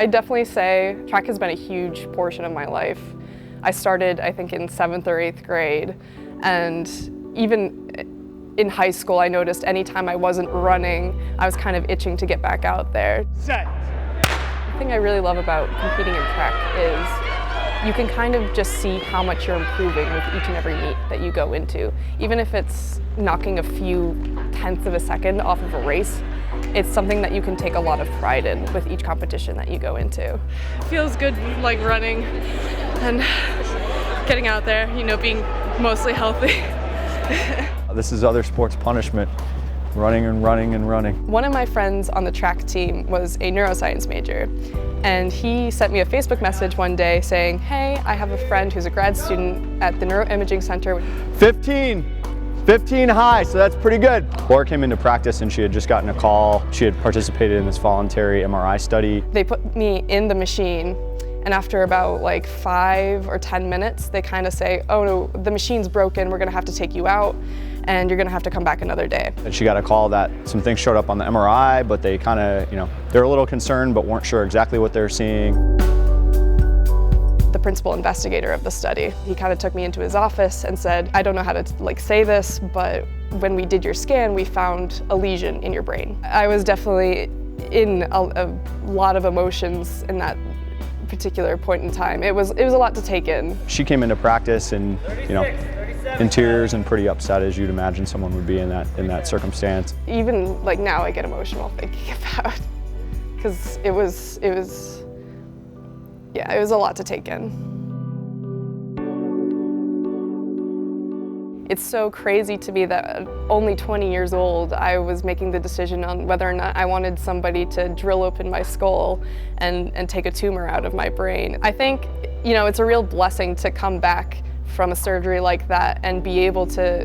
I'd definitely say track has been a huge portion of my life. I started, I think, in 7th or 8th grade, and even in high school I noticed anytime I wasn't running, I was kind of itching to get back out there. Set. The thing I really love about competing in track is you can kind of just see how much you're improving with each and every meet that you go into. Even if it's knocking a few tenths of a second off of a race, it's something that you can take a lot of pride in with each competition that you go into. It feels good, like running and getting out there, you know, being mostly healthy. This is other sports punishment, running and running and running. One of my friends on the track team was a neuroscience major, and he sent me a Facebook message one day saying, hey, I have a friend who's a grad student at the Neuroimaging Center. 15 high, so that's pretty good. Laura came into practice and she had just gotten a call. She had participated in this voluntary MRI study. They put me in the machine, and after about like 5 or 10 minutes, they kind of say, oh no, the machine's broken, we're gonna have to take you out, and you're gonna have to come back another day. And she got a call that some things showed up on the MRI, but they kind of, they're a little concerned, but weren't sure exactly what they're seeing. The principal investigator of the study, he kind of took me into his office and said, I don't know how to say this, but when we did your scan, we found a lesion in your brain. I was definitely in a lot of emotions in that particular point in time. It was a lot to take in. She came into practice and, in tears and pretty upset, as you'd imagine someone would be in that circumstance. Even like now I get emotional thinking about, because it was a lot to take in. It's so crazy to me that at only 20 years old, I was making the decision on whether or not I wanted somebody to drill open my skull and take a tumor out of my brain. I think, it's a real blessing to come back from a surgery like that and be able to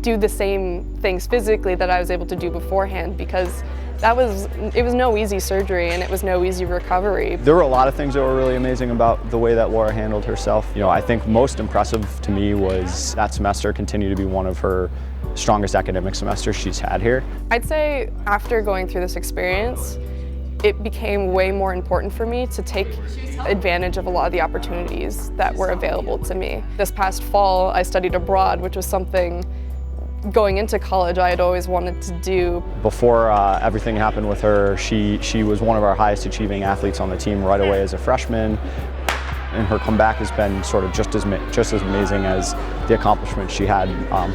do the same things physically that I was able to do beforehand, because it was no easy surgery and it was no easy recovery. There were a lot of things that were really amazing about the way that Laura handled herself. I think most impressive to me was that semester continued to be one of her strongest academic semesters she's had here. I'd say after going through this experience, it became way more important for me to take advantage of a lot of the opportunities that were available to me. This past fall, I studied abroad, which was something going into college I had always wanted to do. Before everything happened with her, she was one of our highest achieving athletes on the team right away as a freshman. And her comeback has been sort of just as amazing as the accomplishments she had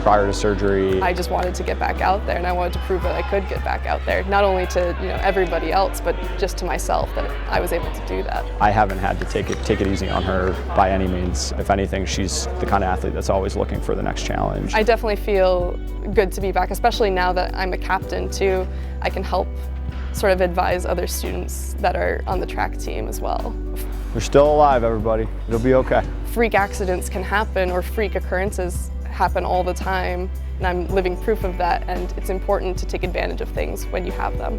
prior to surgery. I just wanted to get back out there, and I wanted to prove that I could get back out there, not only to everybody else, but just to myself, that I was able to do that. I haven't had to take it easy on her by any means. If anything, she's the kind of athlete that's always looking for the next challenge. I definitely feel good to be back, especially now that I'm a captain too. I can help sort of advise other students that are on the track team as well. We're still alive, everybody. It'll be okay. Freak accidents can happen, or freak occurrences happen all the time, and I'm living proof of that, and it's important to take advantage of things when you have them.